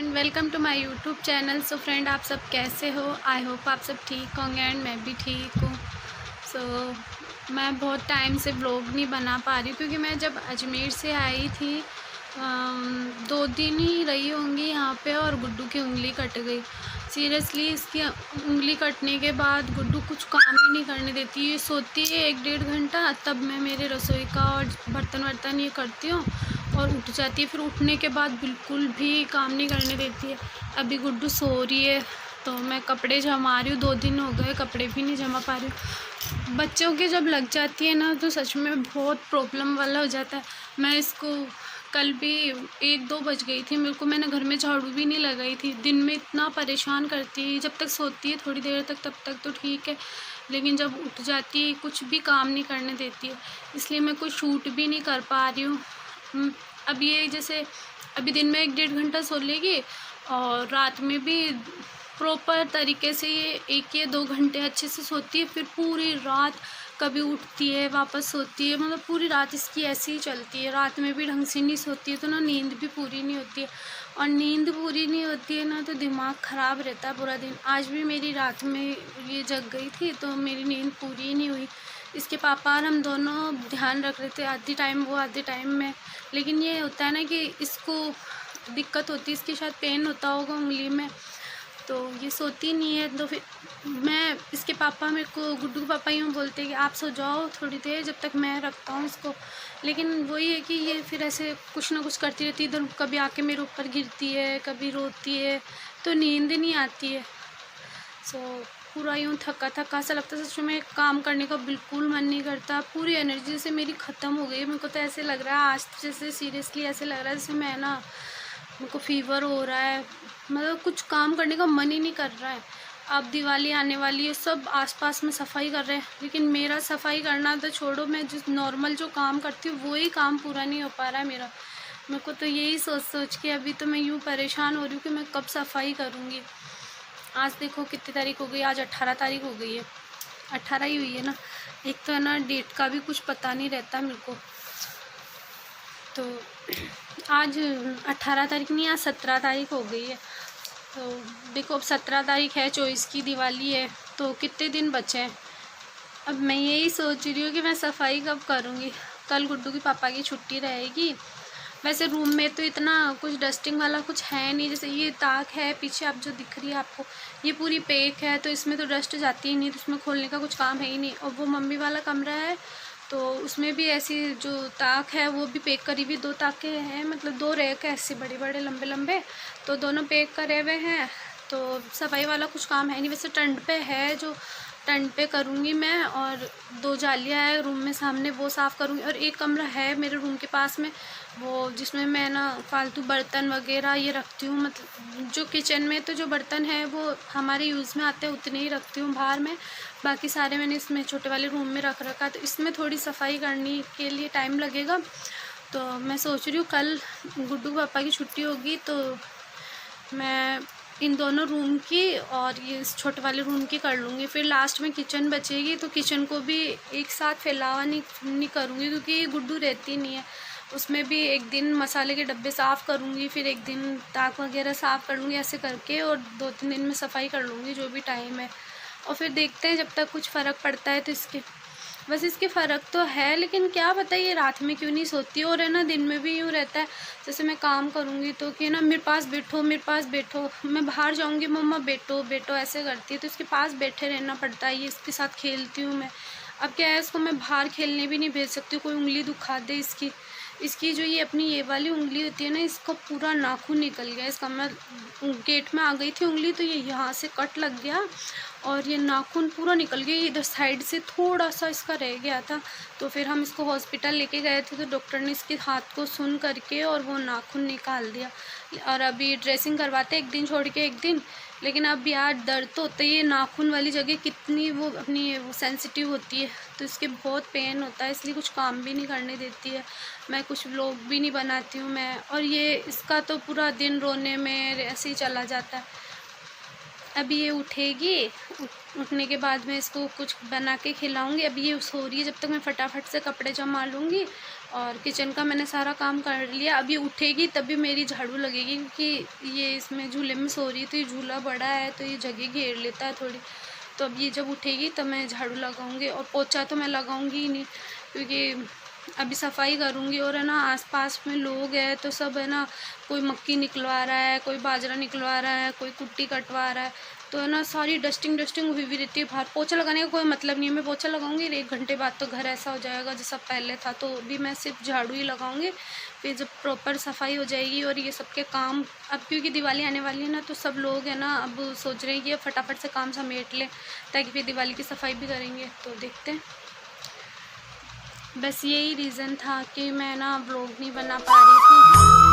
Friend, welcome to my YouTube channel. So friend, आप सब कैसे हो? आई होप आप सब ठीक होंगे एंड मैं भी ठीक हूँ। मैं बहुत टाइम से व्लॉग नहीं बना पा रही क्योंकि मैं जब अजमेर से आई थी 2 दिन ही रही होंगी यहाँ पे और गुड्डू की उंगली कट गई। सीरियसली, इसकी उंगली कटने के बाद गुड्डू कुछ काम ही नहीं करने देती है। सोती है 1-1.5 घंटा, तब मैं मेरे रसोई का और बर्तन वर्तन ये करती हूँ और उठ जाती है। फिर उठने के बाद बिल्कुल भी काम नहीं करने देती है। अभी गुड्डू सो रही है तो मैं कपड़े जमा रही हूँ। 2 दिन हो गए, कपड़े भी नहीं जमा पा रही हूँ। बच्चों के जब लग जाती है ना तो सच में बहुत प्रॉब्लम वाला हो जाता है। मैं इसको कल भी 1-2 बज गई थी मेरे को, मैंने घर में झाड़ू भी नहीं लगाई थी। दिन में इतना परेशान करती है, जब तक सोती है थोड़ी देर तक तब तक तो ठीक है, लेकिन जब उठ जाती है कुछ भी काम नहीं करने देती है। इसलिए मैं कोई शूट भी नहीं कर पा रही हूँ। अब ये जैसे अभी दिन में 1-1.5 घंटा सो लेगी और रात में भी प्रॉपर तरीके से ये 1 या 2 घंटे अच्छे से सोती है। फिर पूरी रात कभी उठती है वापस सोती है, मतलब पूरी रात इसकी ऐसी ही चलती है। रात में भी ढंग से नहीं सोती है तो ना नींद भी पूरी नहीं होती है, और नींद पूरी नहीं होती है ना तो दिमाग ख़राब रहता है पूरा दिन। आज भी मेरी रात में ये जग गई थी तो मेरी नींद पूरी ही नहीं हुई। इसके पापा और हम दोनों ध्यान रख रहे थे, आधी टाइम वो आधे टाइम मैं। लेकिन ये होता है ना कि इसको दिक्कत होती है, इसकी शायद पेन होता होगा उंगली में, तो ये सोती नहीं है। तो फिर मैं इसके पापा मेरे को, गुड्डू के पापा यूँ बोलते हैं कि आप सो जाओ थोड़ी देर जब तक मैं रखता हूँ इसको। लेकिन वही है कि ये फिर ऐसे कुछ ना कुछ करती रहती है, इधर कभी आके मेरे ऊपर गिरती है, कभी रोती है, तो नींद नहीं आती है। सो पूरा यूँ थका थका सा लगता है, सच में काम करने का बिल्कुल मन नहीं करता। पूरी एनर्जी से मेरी ख़त्म हो गई। मेरे को तो ऐसे लग रहा है आज, जैसे सीरियसली ऐसे लग रहा है जैसे मैं ना, मेरे को फीवर हो रहा है, मतलब कुछ काम करने का मन ही नहीं कर रहा है। अब दिवाली आने वाली है, सब आसपास में सफाई कर रहे हैं, लेकिन मेरा सफाई करना तो छोड़ो, मैं जिस नॉर्मल जो काम करती हूँ वही काम पूरा नहीं हो पा रहा है मेरा। मेरे को तो यही सोच सोच के अभी तो मैं यूँ परेशान हो रही हूँ कि मैं कब सफाई करूँगी। आज देखो कितनी तारीख हो गई, आज 18 तारीख हो गई है। 18 ही हुई है ना। एक तो है ना, डेट का भी कुछ पता नहीं रहता मेरे को। तो आज 18 तारीख नहीं, आज 17 तारीख हो गई है। तो देखो अब 17 तारीख है, 24 की दिवाली है, तो कितने दिन बचे हैं। अब मैं यही सोच रही हूँ कि मैं सफाई कब करूँगी। कल गुड्डू की पापा की छुट्टी रहेगी। वैसे रूम में तो इतना कुछ डस्टिंग वाला कुछ है नहीं, जैसे ये ताक है पीछे आप जो दिख रही है आपको, ये पूरी पैक है तो इसमें तो डस्ट जाती ही नहीं, तो इसमें खोलने का कुछ काम है ही नहीं। और वो मम्मी वाला कमरा है तो उसमें भी ऐसी जो ताक है वो भी पैक करी हुई, 2 ताके हैं, मतलब 2 रैक है ऐसे बड़े बड़े लंबे लंबे, तो दोनों पैक करे हुए हैं। तो सफाई वाला कुछ काम है नहीं। वैसे टंड पे है, जो टंड पे करूँगी मैं, और 2 जालियाँ है रूम में सामने, वो साफ़ करूँगी। और एक कमरा है मेरे रूम के पास में, वो जिसमें मैं ना फालतू बर्तन वगैरह ये रखती हूँ, मतलब जो किचन में तो जो बर्तन है वो हमारे यूज़ में आते हैं उतने ही रखती हूँ बाहर में, बाकी सारे मैंने इसमें छोटे वाले रूम में रख रखा है। तो इसमें थोड़ी सफाई करने के लिए टाइम लगेगा। तो मैं सोच रही हूँ कल गुड्डू पापा की छुट्टी होगी तो मैं इन दोनों रूम की और ये इस छोटे वाले रूम की कर लूँगी। फिर लास्ट में किचन बचेगी तो किचन को भी एक साथ फैलावा नहीं करूँगी, क्योंकि गुड्डू रहती नहीं है। उसमें भी एक दिन मसाले के डब्बे साफ़ करूँगी, फिर एक दिन ताक वगैरह साफ़ कर लूँगी, ऐसे करके, और 2-3 दिन में सफाई कर लूँगी जो भी टाइम है। और फिर देखते हैं जब तक कुछ फ़र्क पड़ता है तो बस इसके फ़र्क तो है, लेकिन क्या पता ये रात में क्यों नहीं सोती। और है ना, दिन में भी यूँ रहता है जैसे मैं काम करूँगी तो कि ना मेरे पास बैठो मेरे पास बैठो, मैं बाहर जाऊँगी मम्मा बैठो बैठो ऐसे करती है, तो इसके पास बैठे रहना पड़ता है। ये इसके साथ खेलती हूँ मैं। अब क्या है, इसको मैं बाहर खेलने भी नहीं भेज सकती, कोई उंगली दुखा दे इसकी। इसकी जो ये अपनी ये वाली उंगली होती है ना, इसका पूरा नाखून निकल गया इसका। मैं गेट में आ गई थी उंगली तो ये यहाँ से कट लग गया और ये नाखून पूरा निकल गया। इधर साइड से थोड़ा सा इसका रह गया था, तो फिर हम इसको हॉस्पिटल लेके गए थे, तो डॉक्टर ने इसके हाथ को सुन करके और वो नाखून निकाल दिया। और अभी ड्रेसिंग करवाते एक दिन छोड़ के एक दिन। लेकिन अब यार दर्द तो होता ही है, नाखून वाली जगह कितनी वो अपनी वो सेंसिटिव होती है, तो इसके बहुत पेन होता है, इसलिए कुछ काम भी नहीं करने देती है। मैं कुछ व्लॉग भी नहीं बनाती हूँ मैं, और ये इसका तो पूरा दिन रोने में ऐसे ही चला जाता है। अभी ये उठेगी, उठने के बाद मैं इसको कुछ बना के खिलाऊंगी। अभी ये सो रही है, जब तक मैं फटाफट से कपड़े जमा लूँगी और किचन का मैंने सारा काम कर लिया। अभी उठेगी तभी मेरी झाड़ू लगेगी, क्योंकि ये इसमें झूले में सो रही, तो ये झूला बड़ा है तो ये जगह घेर लेता है थोड़ी। तो अब ये जब उठेगी तब मैं झाड़ू लगाऊंगी, और पोछा तो मैं लगाऊंगी ही नहीं, क्योंकि अभी सफाई करूंगी। और है ना, आसपास में लोग हैं तो सब है ना, कोई मक्की निकलवा रहा है, कोई बाजरा निकलवा रहा है, कोई कुट्टी कटवा रहा है, तो है ना सारी डस्टिंग हुई हुई रहती है बाहर। पोछा लगाने का कोई मतलब नहीं है, मैं पोछा लगाऊंगी 1 घंटे बाद तो घर ऐसा हो जाएगा जैसा पहले था। तो अभी मैं सिर्फ झाड़ू ही लगाऊंगी, फिर जब प्रॉपर सफाई हो जाएगी और ये सबके काम, अब क्योंकि दिवाली आने वाली है ना, तो सब लोग है ना अब सोच रहे हैं कि फटाफट से काम समेट लें ताकि फिर दिवाली की सफाई भी करेंगे। तो देखते हैं, बस यही रीज़न था कि मैं ना व्लॉग नहीं बना पा रही थी।